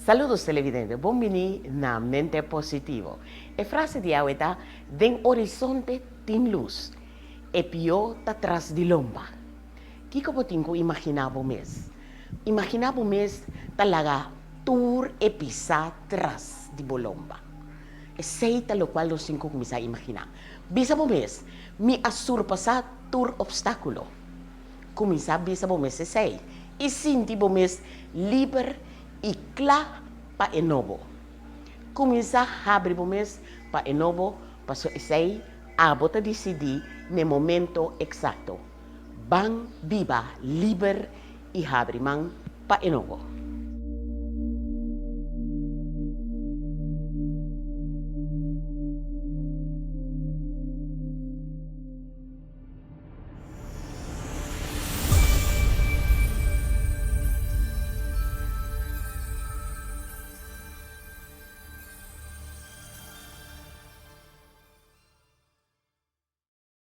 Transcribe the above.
Saludos televidentes, bienvenidos na Mente Positivo. A frase de hoy está, den horizonte tem luz, e pior está atrás de lomba. Que eu tenho imaginado mês? Imaginado mês talaga tour e pisar atrás de bolomba. Aceita lo qual nós cinco começar a imaginar. Bisa mo mês, me a surpassar tour obstáculo. Começar bisa mo mês sei. E sinti mo mês livre e claro para enovo. Começar a abrir o mês para enovo, para sei, a bota decidir no momento exato. Bang, viva, livre e abre man para enovo.